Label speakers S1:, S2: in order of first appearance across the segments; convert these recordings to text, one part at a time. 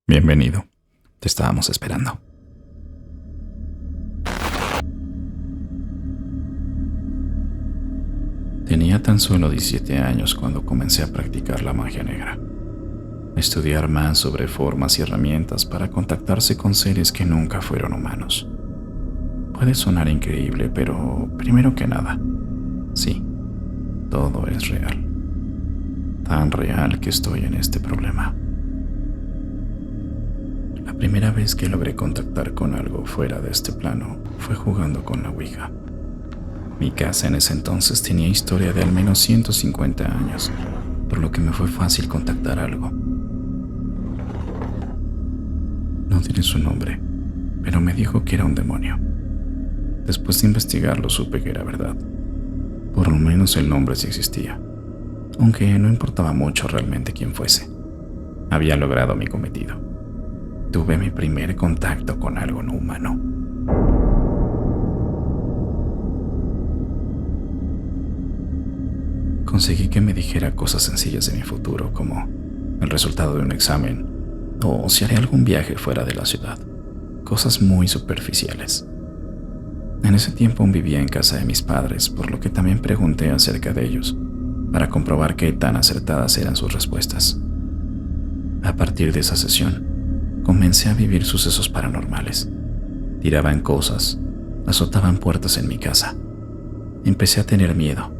S1: Bienvenido. Te estábamos esperando. Tenía tan solo 17 años cuando comencé a practicar la magia negra. A estudiar más sobre formas y herramientas para contactarse con seres que nunca fueron humanos. Puede sonar increíble, pero primero que nada, sí, todo es real. Tan real que estoy en este problema. La primera vez que logré contactar con algo fuera de este plano fue jugando con la Ouija. Mi casa en ese entonces tenía historia de al menos 150 años, por lo que me fue fácil contactar algo. No diré su nombre, pero me dijo que era un demonio. Después de investigarlo supe que era verdad. Por lo menos el nombre sí existía, aunque no importaba mucho realmente quién fuese. Había logrado mi cometido. Tuve mi primer contacto con algo no humano. Conseguí que me dijera cosas sencillas de mi futuro, como el resultado de un examen o si haré algún viaje fuera de la ciudad. Cosas muy superficiales. En ese tiempo aún vivía en casa de mis padres, por lo que también pregunté acerca de ellos, para comprobar qué tan acertadas eran sus respuestas. A partir de esa sesión, comencé a vivir sucesos paranormales. Tiraban cosas, azotaban puertas en mi casa. Empecé a tener miedo.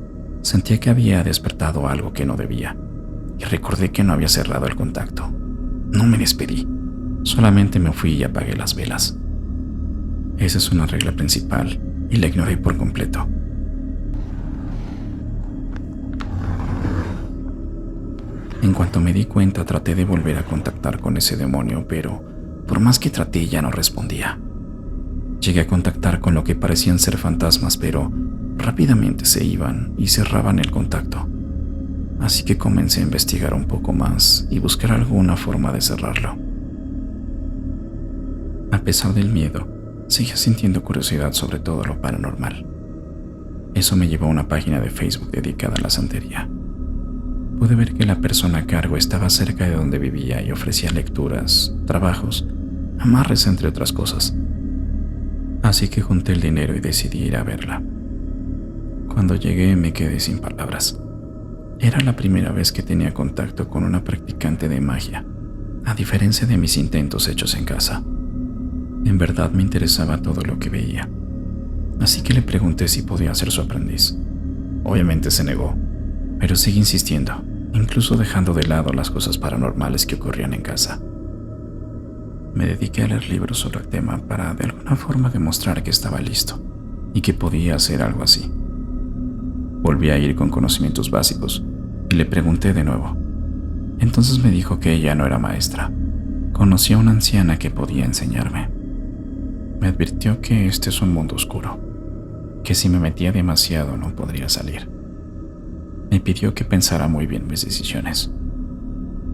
S1: Sentía que había despertado algo que no debía, y recordé que no había cerrado el contacto. No me despedí, solamente me fui y apagué las velas. Esa es una regla principal, y la ignoré por completo. En cuanto me di cuenta, traté de volver a contactar con ese demonio, pero por más que traté, ya no respondía. Llegué a contactar con lo que parecían ser fantasmas, pero rápidamente se iban y cerraban el contacto. Así que comencé a investigar un poco más y buscar alguna forma de cerrarlo. A pesar del miedo, seguía sintiendo curiosidad sobre todo lo paranormal. Eso me llevó a una página de Facebook dedicada a la santería. Pude ver que la persona a cargo estaba cerca de donde vivía y ofrecía lecturas, trabajos, amarres entre otras cosas. Así que junté el dinero y decidí ir a verla. Cuando llegué me quedé sin palabras. Era la primera vez que tenía contacto con una practicante de magia, a diferencia de mis intentos hechos en casa. En verdad me interesaba todo lo que veía, así que le pregunté si podía ser su aprendiz. Obviamente se negó, pero seguí insistiendo, incluso dejando de lado las cosas paranormales que ocurrían en casa. Me dediqué a leer libros sobre el tema para de alguna forma demostrar que estaba listo y que podía hacer algo así. Volví a ir con conocimientos básicos y le pregunté de nuevo. Entonces me dijo que ella no era maestra. Conocía a una anciana que podía enseñarme. Me advirtió que este es un mundo oscuro, que si me metía demasiado no podría salir. Me pidió que pensara muy bien mis decisiones.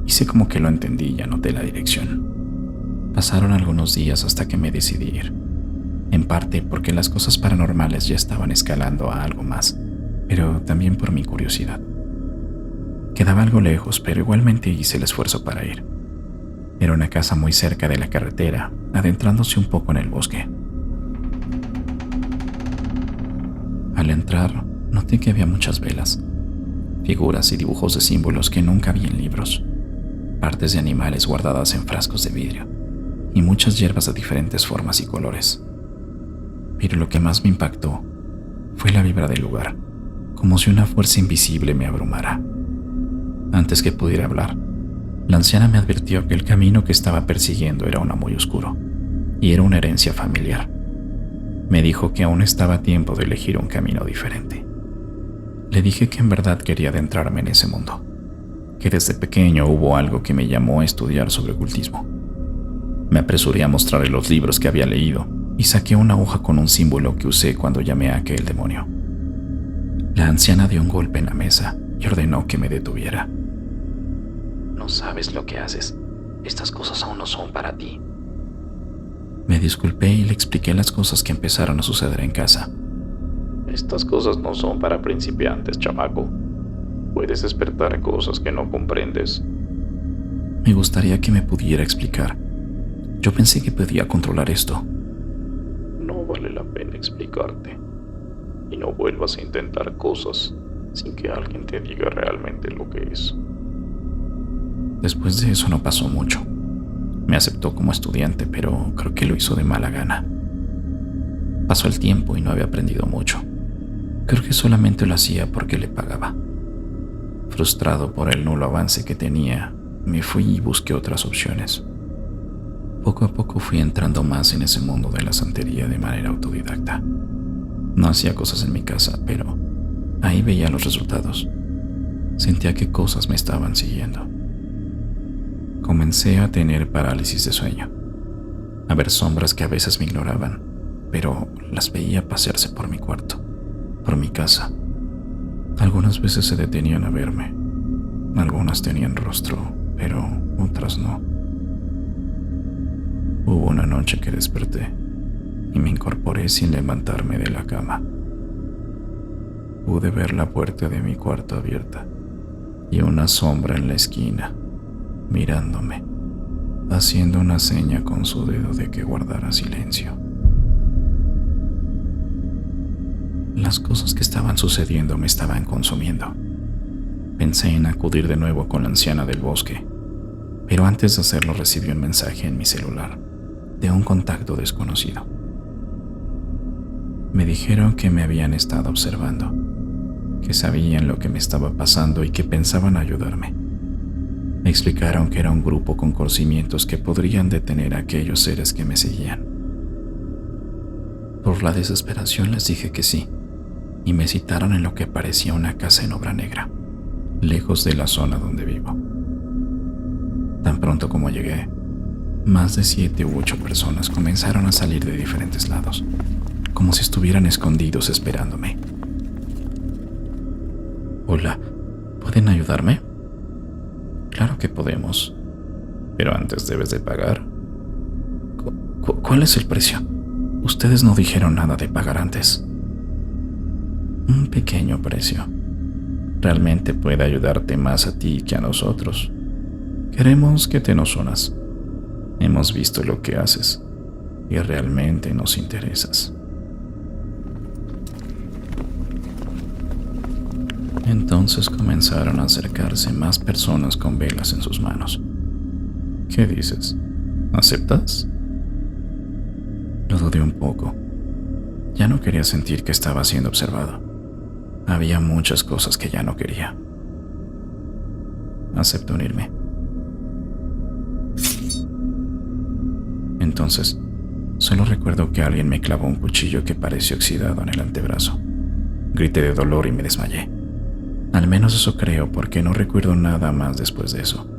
S1: Hice como que lo entendí y anoté la dirección. Pasaron algunos días hasta que me decidí ir, en parte porque las cosas paranormales ya estaban escalando a algo más, pero también por mi curiosidad. Quedaba algo lejos, pero igualmente hice el esfuerzo para ir. Era una casa muy cerca de la carretera, adentrándose un poco en el bosque. Al entrar, noté que había muchas velas, figuras y dibujos de símbolos que nunca vi en libros, partes de animales guardadas en frascos de vidrio, y muchas hierbas de diferentes formas y colores. Pero lo que más me impactó fue la vibra del lugar, como si una fuerza invisible me abrumara. Antes que pudiera hablar, la anciana me advirtió que el camino que estaba persiguiendo era uno muy oscuro, y era una herencia familiar. Me dijo que aún estaba a tiempo de elegir un camino diferente. Le dije que en verdad quería adentrarme en ese mundo, que desde pequeño hubo algo que me llamó a estudiar sobre ocultismo. Me apresuré a mostrarle los libros que había leído y saqué una hoja con un símbolo que usé cuando llamé a aquel demonio. La anciana dio un golpe en la mesa y ordenó que me detuviera.
S2: No sabes lo que haces. Estas cosas aún no son para ti.
S1: Me disculpé y le expliqué las cosas que empezaron a suceder en casa.
S3: Estas cosas no son para principiantes, chamaco. Puedes despertar cosas que no comprendes.
S1: Me gustaría que me pudiera explicar. Yo pensé que podía controlar esto.
S3: No vale la pena explicarte. Y no vuelvas a intentar cosas sin que alguien te diga realmente lo que es.
S1: Después de eso no pasó mucho. Me aceptó como estudiante, pero creo que lo hizo de mala gana. Pasó el tiempo y no había aprendido mucho. Creo que solamente lo hacía porque le pagaba. Frustrado por el nulo avance que tenía, me fui y busqué otras opciones. Poco a poco fui entrando más en ese mundo de la santería de manera autodidacta. No hacía cosas en mi casa, pero ahí veía los resultados. Sentía que cosas me estaban siguiendo. Comencé a tener parálisis de sueño, a ver sombras que a veces me ignoraban, pero las veía pasearse por mi cuarto, por mi casa. Algunas veces se detenían a verme. Algunas tenían rostro, pero otras no. Hubo una noche que desperté y me incorporé sin levantarme de la cama. Pude ver la puerta de mi cuarto abierta y una sombra en la esquina, mirándome, haciendo una seña con su dedo de que guardara silencio. Las cosas que estaban sucediendo me estaban consumiendo. Pensé en acudir de nuevo con la anciana del bosque, pero antes de hacerlo recibí un mensaje en mi celular de un contacto desconocido. Me dijeron que me habían estado observando, que sabían lo que me estaba pasando y que pensaban ayudarme. Me explicaron que era un grupo con conocimientos que podrían detener a aquellos seres que me seguían. Por la desesperación les dije que sí, y me citaron en lo que parecía una casa en obra negra, lejos de la zona donde vivo. Tan pronto como llegué, más de 7 u 8 personas comenzaron a salir de diferentes lados, como si estuvieran escondidos esperándome. Hola, ¿pueden ayudarme? Claro que podemos, pero antes debes de pagar. ¿Cuál es el precio? Ustedes no dijeron nada de pagar antes. Un pequeño precio. Realmente puede ayudarte más a ti que a nosotros. Queremos que te nos unas. Hemos visto lo que haces y realmente nos interesas. Entonces comenzaron a acercarse más personas con velas en sus manos. ¿Qué dices? ¿Aceptas? Lo dudé un poco. Ya no quería sentir que estaba siendo observado. Había muchas cosas que ya no quería. Acepto unirme. Entonces, solo recuerdo que alguien me clavó un cuchillo que pareció oxidado en el antebrazo. Grité de dolor y me desmayé. Al menos eso creo, porque no recuerdo nada más después de eso.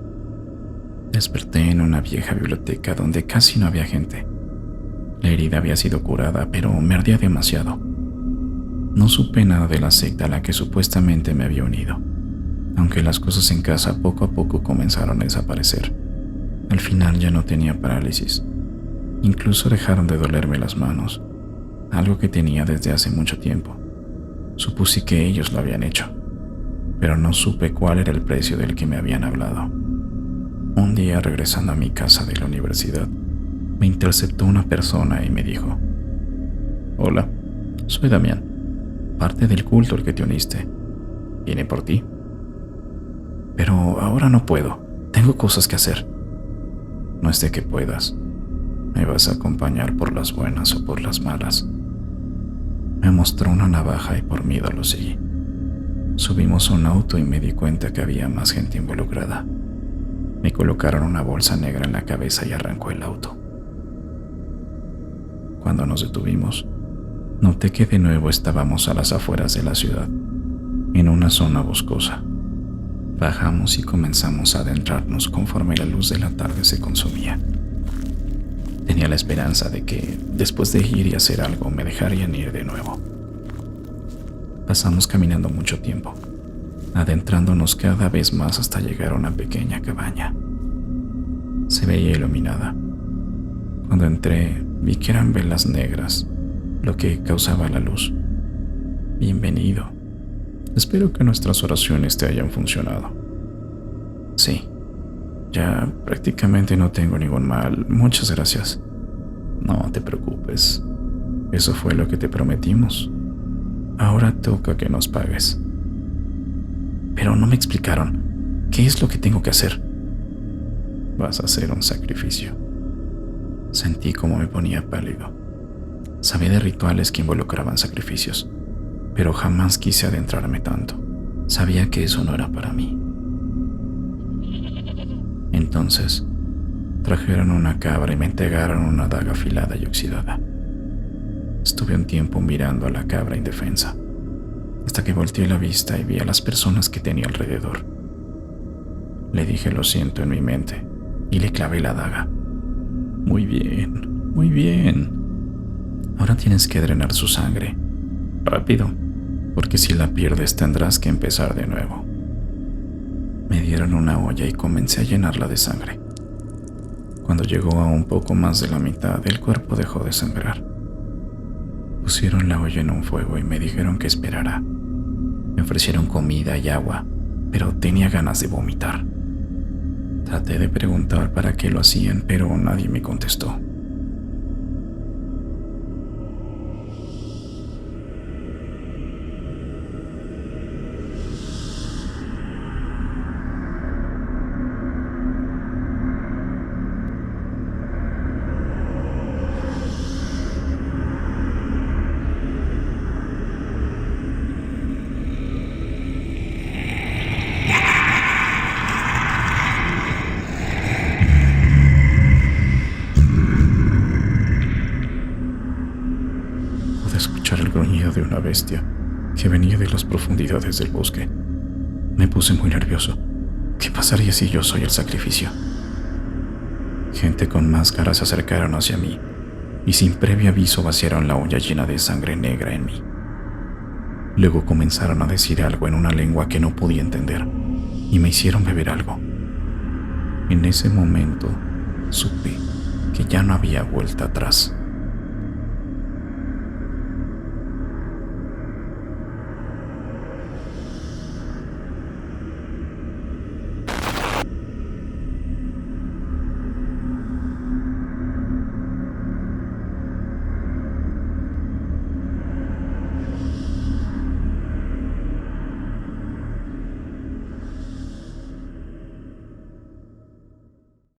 S1: Desperté en una vieja biblioteca donde casi no había gente. La herida había sido curada, pero me ardía demasiado. No supe nada de la secta a la que supuestamente me había unido, aunque las cosas en casa poco a poco comenzaron a desaparecer. Al final ya no tenía parálisis. Incluso dejaron de dolerme las manos, algo que tenía desde hace mucho tiempo. Supuse que ellos lo habían hecho, pero no supe cuál era el precio del que me habían hablado. Un día, regresando a mi casa de la universidad, me interceptó una persona y me dijo: Hola, soy Damián, parte del culto al que te uniste. Vine por ti. Pero ahora no puedo, tengo cosas que hacer. No es de que puedas. Me vas a acompañar por las buenas o por las malas. Me mostró una navaja y por miedo lo seguí. Subimos a un auto y me di cuenta que había más gente involucrada. Me colocaron una bolsa negra en la cabeza y arrancó el auto. Cuando nos detuvimos, noté que de nuevo estábamos a las afueras de la ciudad, en una zona boscosa. Bajamos y comenzamos a adentrarnos conforme la luz de la tarde se consumía. Tenía la esperanza de que, después de ir y hacer algo, me dejarían ir de nuevo. Pasamos caminando mucho tiempo, adentrándonos cada vez más hasta llegar a una pequeña cabaña. Se veía iluminada. Cuando entré, vi que eran velas negras, lo que causaba la luz. Bienvenido. Espero que nuestras oraciones te hayan funcionado. Sí, Ya prácticamente no tengo ningún mal. Muchas gracias. No te preocupes. Eso fue lo que te prometimos. Ahora toca que nos pagues. Pero no me explicaron. ¿Qué es lo que tengo que hacer? Vas a hacer un sacrificio. Sentí como me ponía pálido. Sabía de rituales que involucraban sacrificios, pero jamás quise adentrarme tanto. Sabía que eso no era para mí. Entonces, trajeron una cabra y me entregaron una daga afilada y oxidada. Estuve un tiempo mirando a la cabra indefensa, hasta que volteé la vista y vi a las personas que tenía alrededor. Le dije lo siento en mi mente y le clavé la daga. Muy bien, muy bien. Ahora tienes que drenar su sangre. Rápido, porque si la pierdes tendrás que empezar de nuevo. Me dieron una olla y comencé a llenarla de sangre. Cuando llegó a un poco más de la mitad, el cuerpo dejó de sangrar. Pusieron la olla en un fuego y me dijeron que esperara. Me ofrecieron comida y agua, pero tenía ganas de vomitar. Traté de preguntar para qué lo hacían, pero nadie me contestó. Pude escuchar el gruñido de una bestia que venía de las profundidades del bosque. Me puse muy nervioso. ¿Qué pasaría si yo soy el sacrificio? Gente con máscaras se acercaron hacia mí y sin previo aviso vaciaron la olla llena de sangre negra en mí. Luego comenzaron a decir algo en una lengua que no podía entender y me hicieron beber algo. En ese momento supe que ya no había vuelta atrás.